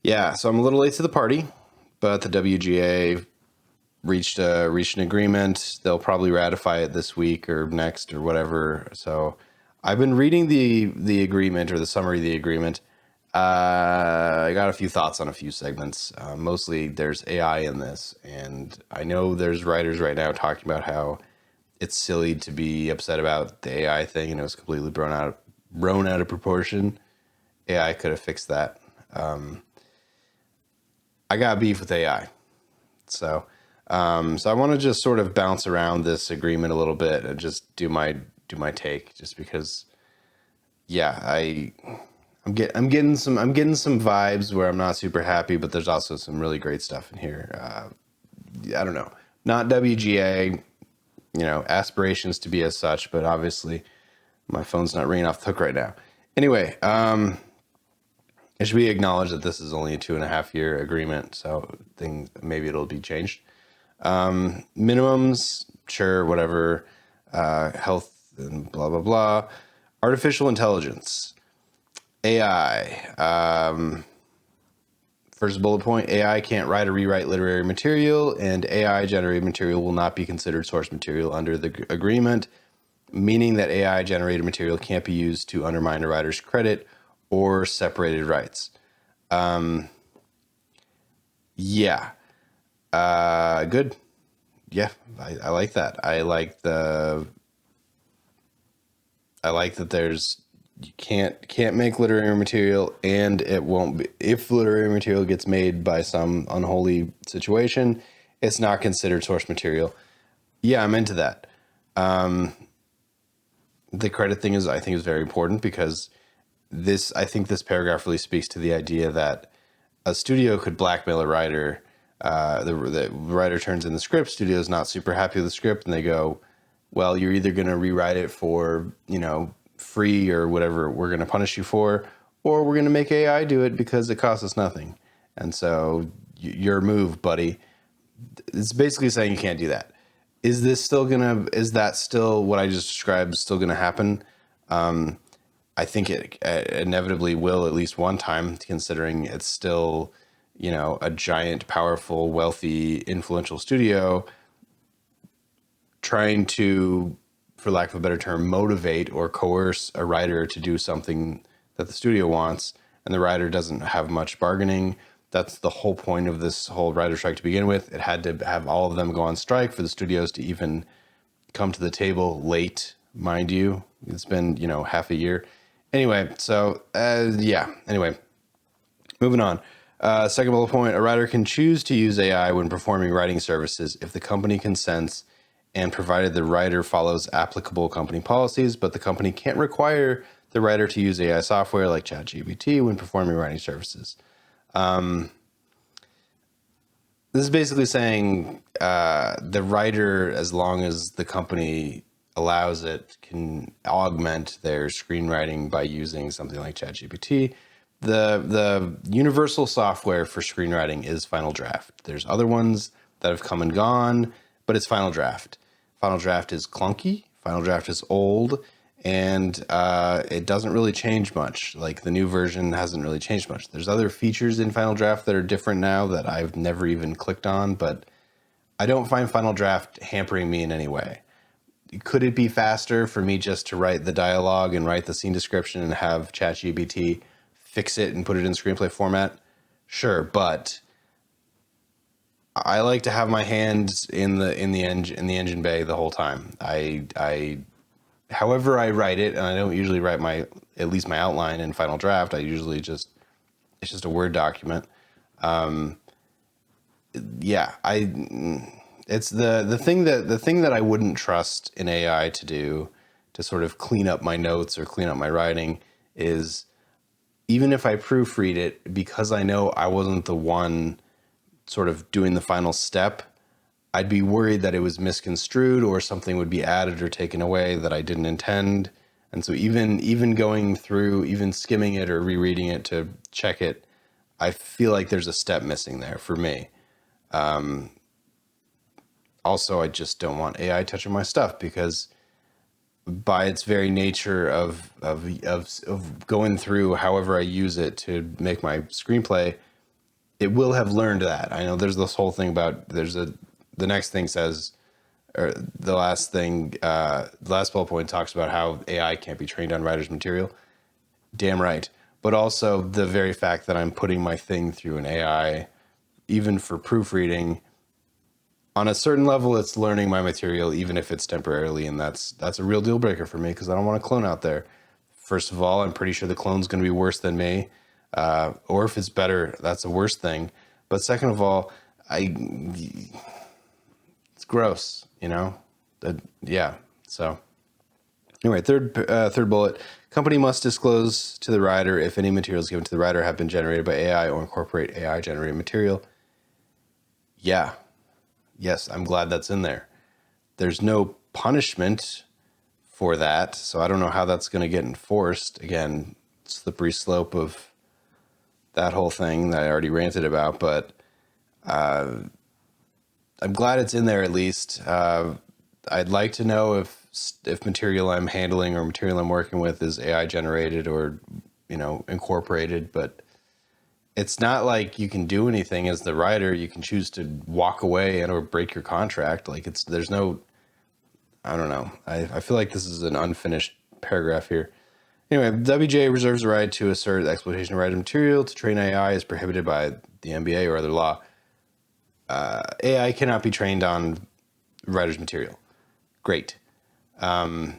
Yeah, so I'm a little late to the party, but the WGA reached an agreement. They'll probably ratify it this week or next or whatever. So I've been reading the agreement or the summary of the agreement. I got a few thoughts on a few segments. Mostly there's AI in this, and I know there's writers right now talking about how it's silly to be upset about the AI thing, and it was completely blown out of proportion. AI could have fixed that. I got beef with AI. So, so I want to just sort of bounce around this agreement a little bit and just do my take, just because, yeah, I'm getting some vibes where I'm not super happy, but there's also some really great stuff in here. I don't know, not WGA, aspirations to be as such, but obviously my phone's not ringing off the hook right now. Anyway, it should be acknowledged that this is only a 2.5-year agreement, so maybe it'll be changed. Minimums, sure, whatever. Health and blah blah blah. Artificial intelligence, AI. First bullet point: AI can't write or rewrite literary material, and AI generated material will not be considered source material under the agreement, meaning that AI generated material can't be used to undermine a writer's credit or separated rights. Yeah. Good. Yeah, I like that. I like that there's you can't make literary material, and it won't be, if literary material gets made by some unholy situation, it's not considered source material. Yeah, I'm into that. The credit thing I think is very important, because I think this paragraph really speaks to the idea that a studio could blackmail a writer. The writer turns in the script, studio's not super happy with the script, and they go, well, you're either going to rewrite it for, free or whatever we're going to punish you for, or we're going to make AI do it because it costs us nothing. And so your move, buddy. It's basically saying you can't do that. Is that still what I just described still going to happen? I think it inevitably will, at least one time, considering it's still, a giant, powerful, wealthy, influential studio trying to, for lack of a better term, motivate or coerce a writer to do something that the studio wants, and the writer doesn't have much bargaining. That's the whole point of this whole writer strike to begin with. It had to have all of them go on strike for the studios to even come to the table late, mind you. It's been, half a year. Anyway, so, Anyway, moving on. Second bullet point: a writer can choose to use AI when performing writing services if the company consents and provided the writer follows applicable company policies, but the company can't require the writer to use AI software like ChatGPT when performing writing services. This is basically saying the writer, as long as the company allows it, can augment their screenwriting by using something like ChatGPT. The universal software for screenwriting is Final Draft. There's other ones that have come and gone, but it's Final Draft. Final Draft is clunky. Final Draft is old, and it doesn't really change much. Like, the new version hasn't really changed much. There's other features in Final Draft that are different now that I've never even clicked on, but I don't find Final Draft hampering me in any way. Could it be faster for me just to write the dialogue and write the scene description and have ChatGPT fix it and put it in screenplay format? Sure, but I like to have my hands in the engine bay the whole time. However I write it, and I don't usually write at least my outline in Final Draft. I usually it's just a Word document. It's the thing that I wouldn't trust an AI to do, to sort of clean up my notes or clean up my writing, is even if I proofread it, because I know I wasn't the one sort of doing the final step, I'd be worried that it was misconstrued or something would be added or taken away that I didn't intend. And so even going through, even skimming it or rereading it to check it, I feel like there's a step missing there for me. Also, I just don't want AI touching my stuff, because by its very nature of going through however I use it to make my screenplay, it will have learned that. I know there's this whole thing about the next thing says, or the last thing, the last bullet point talks about how AI can't be trained on writer's material. Damn right. But also the very fact that I'm putting my thing through an AI, even for proofreading, on a certain level, it's learning my material, even if it's temporarily. And that's a real deal breaker for me because I don't want a clone out there. First of all, I'm pretty sure the clone's going to be worse than me. Or if it's better, that's a worse thing. But second of all, it's gross, you know? Yeah. So anyway, third bullet. Company must disclose to the writer if any materials given to the writer have been generated by AI or incorporate AI generated material. Yeah. Yes, I'm glad that's in there. There's no punishment for that, so I don't know how that's going to get enforced. Again, slippery slope of that whole thing that I already ranted about, but I'm glad it's in there at least. I'd like to know if material I'm handling or material I'm working with is AI generated or, incorporated, but it's not like you can do anything as the writer. You can choose to walk away and or break your contract. Like there's no, I don't know. I feel like this is an unfinished paragraph here. Anyway, WGA reserves the right to assert the exploitation of writer material to train AI is prohibited by the NBA or other law. AI cannot be trained on writer's material. Great. It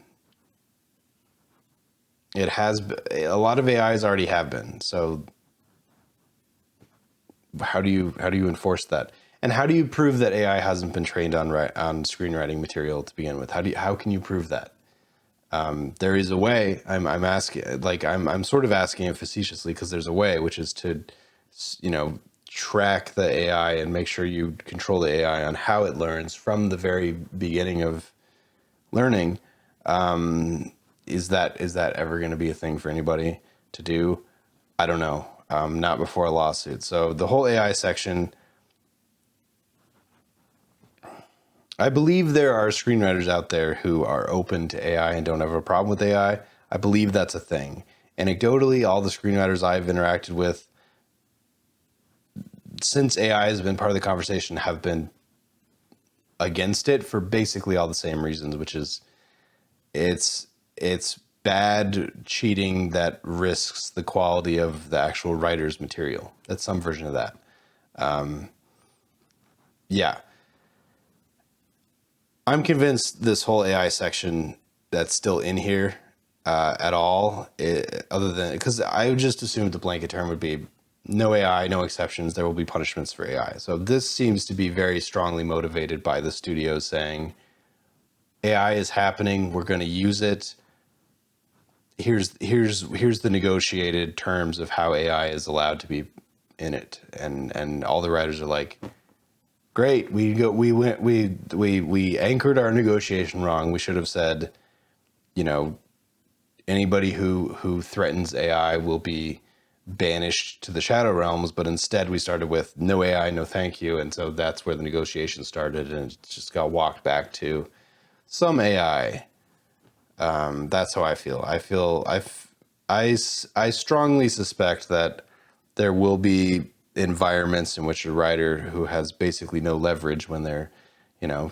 has, a lot of AIs already have been. So how do you enforce that? And how do you prove that AI hasn't been trained on screenwriting material to begin with? How can you prove that? There is a way. I'm asking, like I'm sort of asking it facetiously because there's a way, which is to, track the AI and make sure you control the AI on how it learns from the very beginning of learning. Is that ever going to be a thing for anybody to do? I don't know. Not before a lawsuit. So the whole AI section, I believe there are screenwriters out there who are open to AI and don't have a problem with AI. I believe that's a thing. Anecdotally, all the screenwriters I've interacted with since AI has been part of the conversation have been against it for basically all the same reasons, which is it's bad cheating that risks the quality of the actual writer's material. That's some version of that. Yeah. I'm convinced this whole AI section that's still in here at all, other than because I would just assume the blanket term would be no AI, no exceptions. There will be punishments for AI. So this seems to be very strongly motivated by the studios saying AI is happening. We're going to use it. Here's the negotiated terms of how AI is allowed to be in it, and all the writers are like, great, we anchored our negotiation wrong. We should have said, anybody who threatens AI will be banished to the shadow realms, but instead we started with no AI, no thank you, and so that's where the negotiation started, and it just got walked back to some AI. That's how I feel. I strongly suspect that there will be environments in which a writer who has basically no leverage when they're,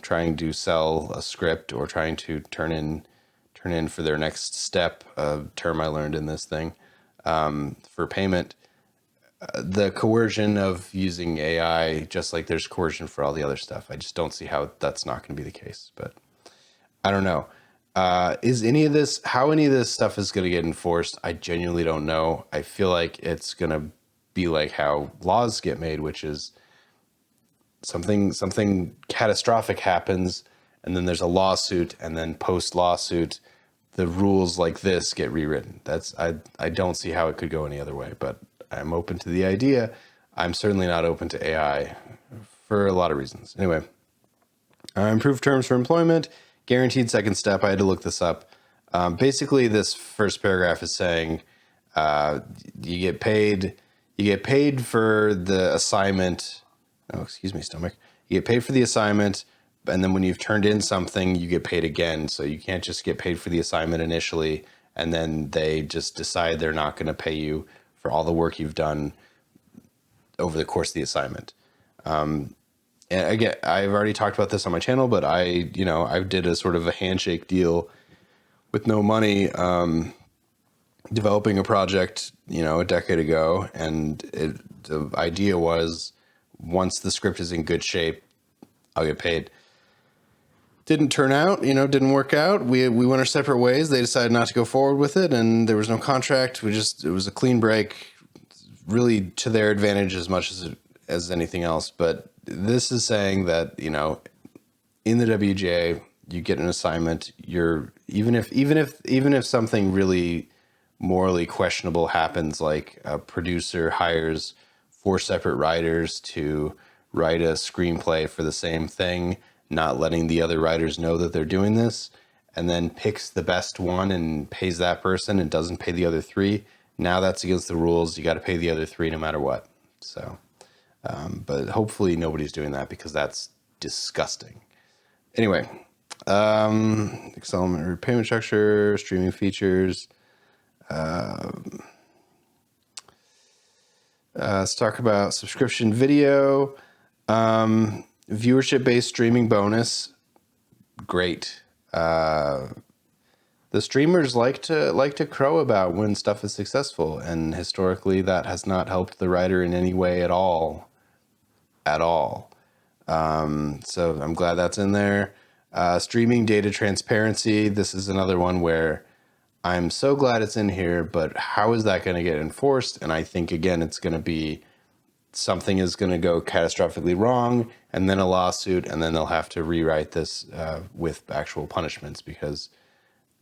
trying to sell a script or trying to turn in for their next step, a term I learned in this thing, for payment, the coercion of using AI, just like there's coercion for all the other stuff. I just don't see how that's not going to be the case, but I don't know. How any of this stuff is going to get enforced? I genuinely don't know. I feel like it's going to be like how laws get made, which is something catastrophic happens, and then there's a lawsuit, and then post lawsuit, the rules like this get rewritten. I don't see how it could go any other way, but I'm open to the idea. I'm certainly not open to AI for a lot of reasons. Anyway, improved terms for employment, guaranteed second step. I had to look this up. Basically, this first paragraph is saying you get paid for the assignment. Oh, excuse me, stomach. You get paid for the assignment, and then when you've turned in something, you get paid again. So you can't just get paid for the assignment initially, and then they just decide they're not going to pay you for all the work you've done over the course of the assignment. And again, I've already talked about this on my channel, but I did a sort of a handshake deal with no money, developing a project, a decade ago. And the idea was, once the script is in good shape, I'll get paid. Didn't turn out, didn't work out. We went our separate ways. They decided not to go forward with it, and there was no contract. It was a clean break, really to their advantage as much as anything else. But this is saying that, in the WGA, you get an assignment. Even if something really morally questionable happens, like a producer hires 4 separate writers to write a screenplay for the same thing, not letting the other writers know that they're doing this, and then picks the best one and pays that person and doesn't pay the other 3. Now that's against the rules. You got to pay the other 3 no matter what. So, but hopefully nobody's doing that, because that's disgusting. Anyway, accelerated repayment structure, streaming features. Let's talk about subscription video. Viewership-based streaming bonus. Great. The streamers like to crow about when stuff is successful, and historically that has not helped the writer in any way at all. So I'm glad that's in there. Streaming data transparency. This is another one where I'm so glad it's in here, but how is that going to get enforced? And I think, again, it's going to be something is going to go catastrophically wrong, and then a lawsuit, and then they'll have to rewrite this with actual punishments. Because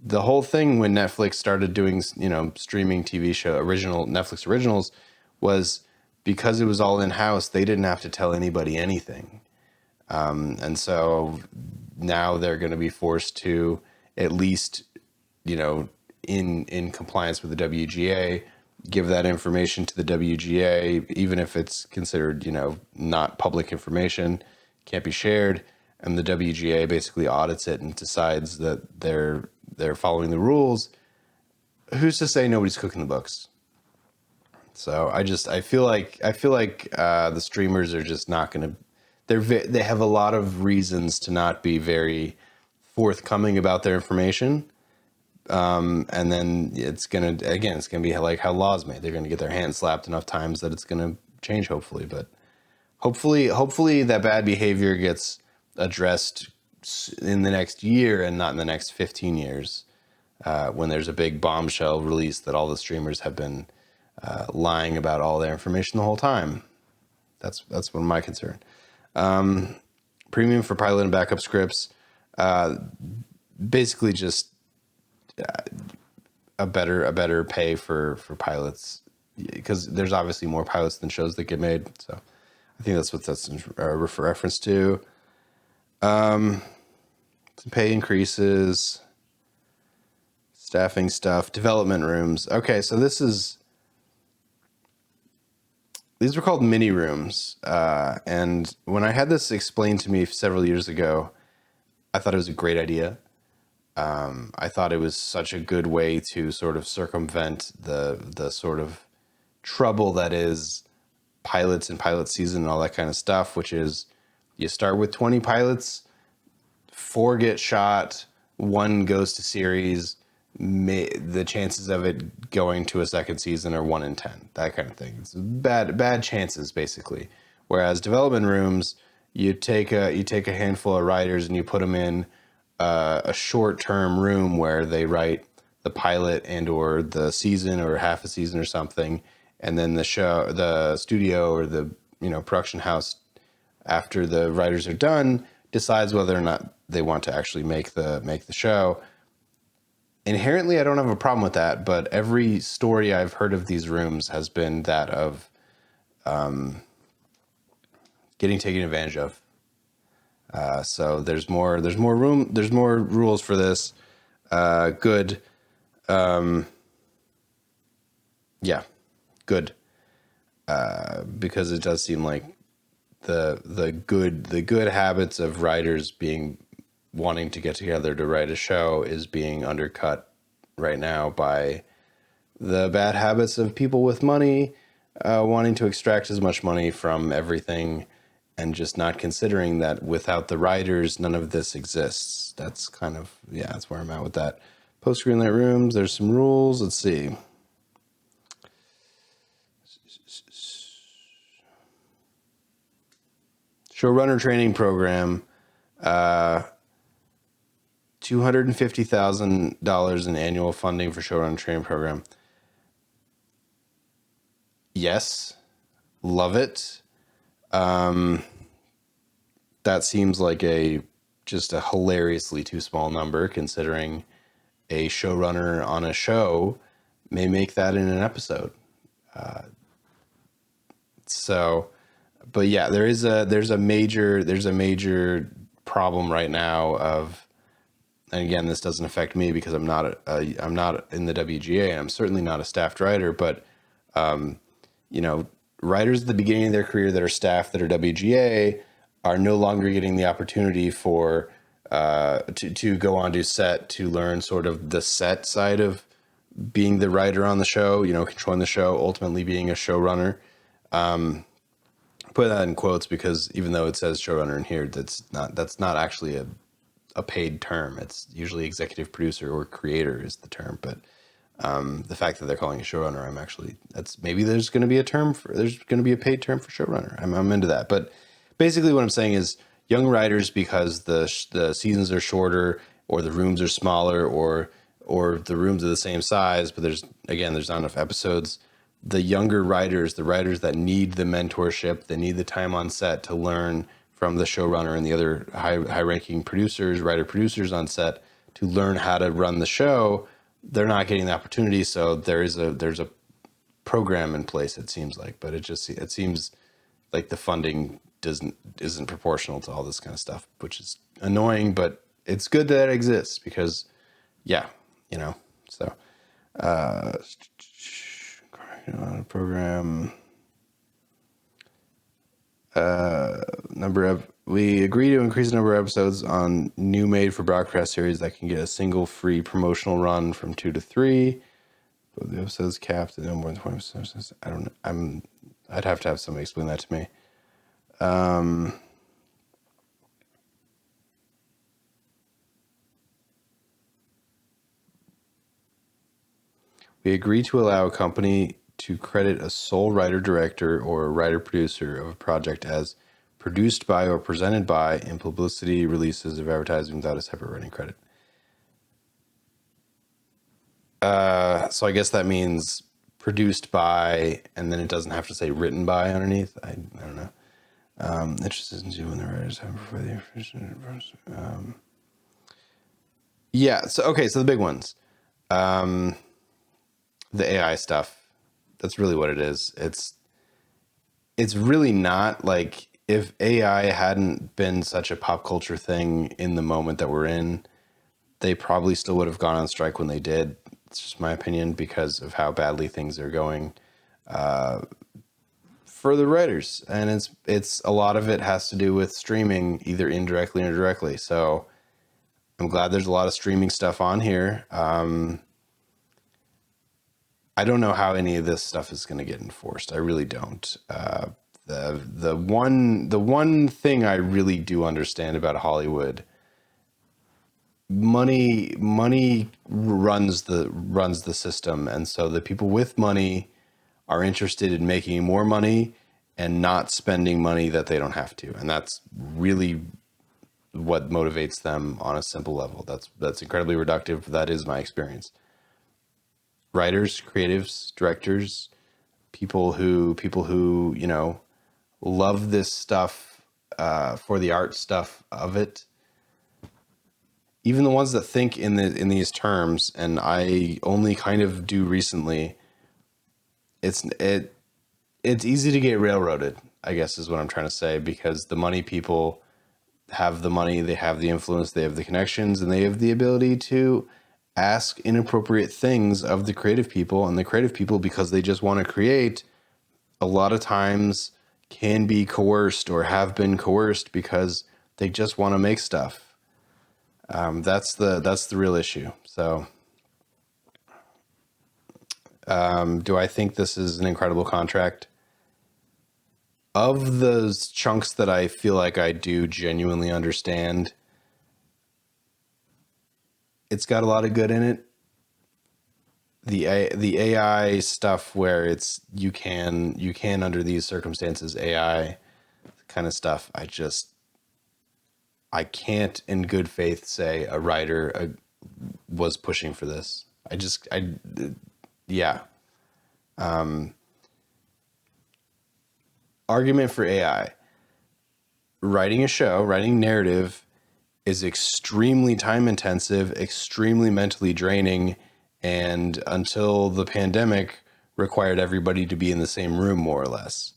the whole thing when Netflix started doing, streaming TV show, Netflix originals, was because it was all in-house, they didn't have to tell anybody anything. And so now they're going to be forced to, at least, in compliance with the WGA, give that information to the WGA, even if it's considered, not public information, can't be shared. And the WGA basically audits it and decides that they're following the rules. Who's to say nobody's cooking the books? So I feel like the streamers are just not going to. They have a lot of reasons to not be very forthcoming about their information. And then it's going to be like how laws made. They're going to get their hands slapped enough times that it's going to change, hopefully. But hopefully that bad behavior gets addressed in the next year and not in the next 15 years, when there's a big bombshell release that all the streamers have been lying about all their information the whole time. That's one of my concern. Premium for pilot and backup scripts. Basically just a better pay for pilots, because there's obviously more pilots than shows that get made. So I think that's what that's in reference to. Some pay increases, staffing stuff, development rooms. Okay, so these were called mini rooms. And when I had this explained to me several years ago, I thought it was a great idea. I thought it was such a good way to sort of circumvent the sort of trouble that is pilots and pilot season and all that kind of stuff, which is you start with 20 pilots, 4 get shot, 1 goes to series. The chances of it going to a second season are 1 in 10, that kind of thing. It's bad chances, basically. Whereas development rooms, you take a handful of writers and you put them in a short-term room where they write the pilot and or the season or half a season or something, and then the studio or the production house, after the writers are done, decides whether or not they want to actually make the show. Inherently, I don't have a problem with that, but every story I've heard of these rooms has been that of getting taken advantage of. So there's more room. There's more rules for this. Good. Yeah, good. Because it does seem like the good habits of writers wanting to get together to write a show is being undercut right now by the bad habits of people with money, wanting to extract as much money from everything and just not considering that without the writers, none of this exists. That's kind of, yeah, that's where I'm at with that. Post greenlight rooms, there's some rules. Let's see. Showrunner training program, $250,000 in annual funding for showrunner training program. Yes, love it. That seems like just a hilariously too small number, considering a showrunner on a show may make that in an episode. So, but yeah, there's a major problem right now of, and again, this doesn't affect me because I'm not in the WGA, and I'm certainly not a staffed writer, but writers at the beginning of their career that are staffed, that are WGA, are no longer getting the opportunity for to go onto set to learn sort of the set side of being the writer on the show, controlling the show, ultimately being a showrunner. Put that in quotes because even though it says showrunner in here, that's not actually a paid term. It's usually executive producer or creator is the term, but the fact that they're calling it showrunner, maybe there's going to be a paid term for showrunner. I'm into that. But basically what I'm saying is young writers, because the seasons are shorter or the rooms are smaller or the rooms are the same size, but there's not enough episodes. The younger writers, the writers that need the mentorship, that need the time on set to learn from the showrunner and the other high-ranking writer producers on set to learn how to run the show, they're not getting the opportunity. So there's a program in place, it seems like, but it seems like the funding isn't proportional to all this kind of stuff, which is annoying, but it's good that it exists because so program we agree to increase the number of episodes on new made for broadcast series that can get a single free promotional run from 2 to 3. But the episodes capped at no more than 20 episodes. I don't know. I'd have to have somebody explain that to me. We agree to allow a company to credit a sole writer-director or a writer-producer of a project as produced by or presented by in publicity releases of advertising without a separate writing credit. So I guess that means produced by, and then it doesn't have to say written by underneath. I don't know. Interested in see when the writers have before the information. Yeah. So okay. So the big ones, the AI stuff. That's really what it is. It's really not like, if AI hadn't been such a pop culture thing in the moment that we're in, they probably still would have gone on strike when they did. It's just my opinion because of how badly things are going for the writers. And it's a lot of it has to do with streaming, either indirectly or directly. So I'm glad there's a lot of streaming stuff on here. I don't know how any of this stuff is going to get enforced. I really don't. The one thing I really do understand about Hollywood, money runs the system, and so the people with money are interested in making more money and not spending money that they don't have to, and that's really what motivates them on a simple level. That's incredibly reductive. That is my experience. Writers, creatives, directors, people who love this stuff for the art stuff of it. Even the ones that think in these terms, and I only kind of do recently. It's easy to get railroaded, I guess is what I'm trying to say, because the money people have the money, they have the influence, they have the connections, and they have the ability to ask inappropriate things of the creative people, and the creative people, because they just want to create, a lot of times can be coerced or have been coerced because they just want to make stuff. That's the real issue. So Do I think this is an incredible contract? Of those chunks that I feel like I do genuinely understand, it's got a lot of good in it. The AI stuff where it's you can under these circumstances AI kind of stuff, I can't in good faith say a writer was pushing for this. Yeah. Argument for AI. Writing a show, writing narrative is extremely time intensive, extremely mentally draining, and until the pandemic required everybody to be in the same room more or less.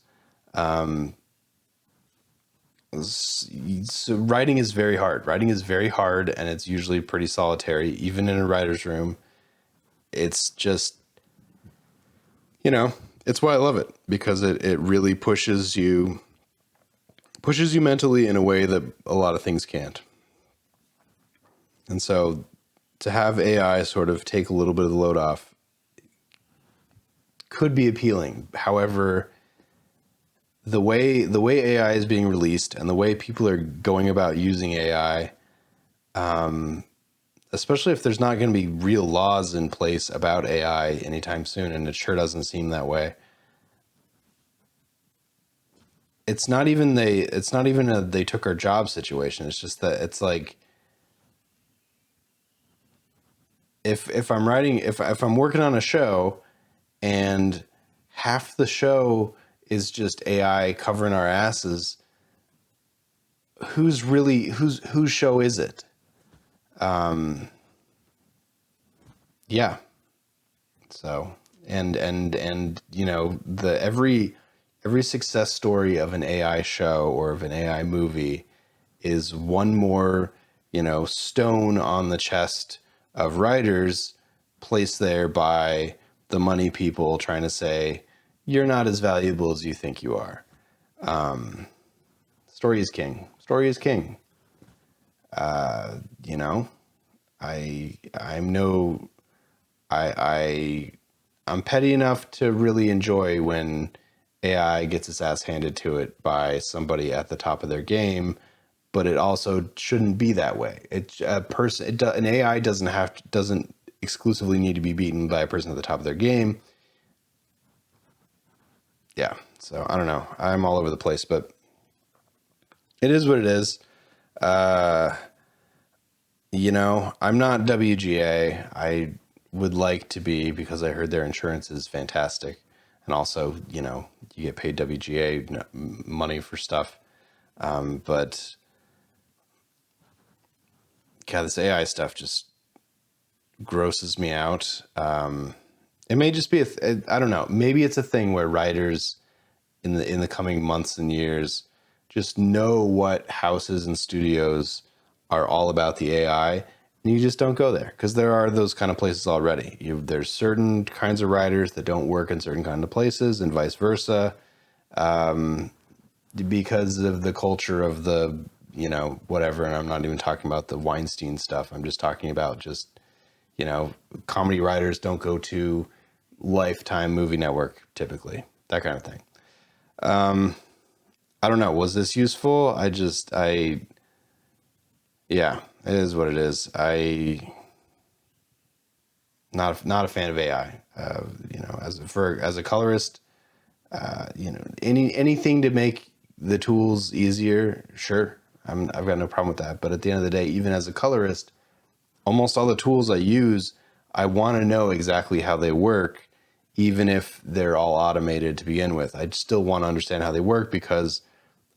So writing is very hard. Writing is very hard, and it's usually pretty solitary, even in a writer's room. It's just, it's why I love it, because it really pushes you mentally in a way that a lot of things can't. And so to have AI sort of take a little bit of the load off could be appealing. However, the way AI is being released and the way people are going about using AI, especially if there's not going to be real laws in place about AI anytime soon, and it sure doesn't seem that way. It's not even they took our job situation. It's just that it's like, if I'm working on a show and half the show is just AI covering our asses, whose show is it? Yeah. So, and every success story of an AI show or of an AI movie is one more, stone on the chest of writers placed there by the money people trying to say, you're not as valuable as you think you are. Story is king. Story is king. I'm petty enough to really enjoy when AI gets its ass handed to it by somebody at the top of their game, but it also shouldn't be that way. An AI doesn't exclusively need to be beaten by a person at the top of their game. Yeah. So I don't know. I'm all over the place, but it is what it is. I'm not WGA. I would like to be, because I heard their insurance is fantastic. And also, you get paid WGA money for stuff. But God, this AI stuff just grosses me out. It may just be I don't know. Maybe it's a thing where writers in the coming months and years just know what houses and studios are all about the AI, and you just don't go there, because there are those kind of places already. There's certain kinds of writers that don't work in certain kind of places, and vice versa, because of the culture of the whatever. And I'm not even talking about the Weinstein stuff. I'm just talking about comedy writers don't go to Lifetime Movie Network typically, that kind of thing. I don't know. Was this useful? Yeah, it is what it is. Not a fan of AI. As a colorist, anything to make the tools easier, sure. I've got no problem with that. But at the end of the day, even as a colorist, almost all the tools I use, I want to know exactly how they work, even if they're all automated to begin with. I still want to understand how they work, because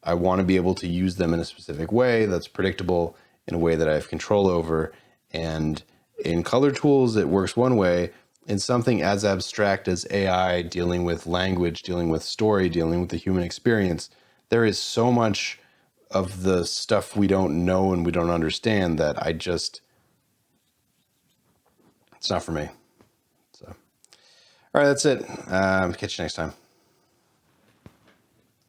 I want to be able to use them in a specific way that's predictable, in a way that I have control over. And in color tools, it works one way. In something as abstract as AI, dealing with language, dealing with story, dealing with the human experience, there is so much of the stuff we don't know and we don't understand that it's not for me. So, all right, that's it. Catch you next time.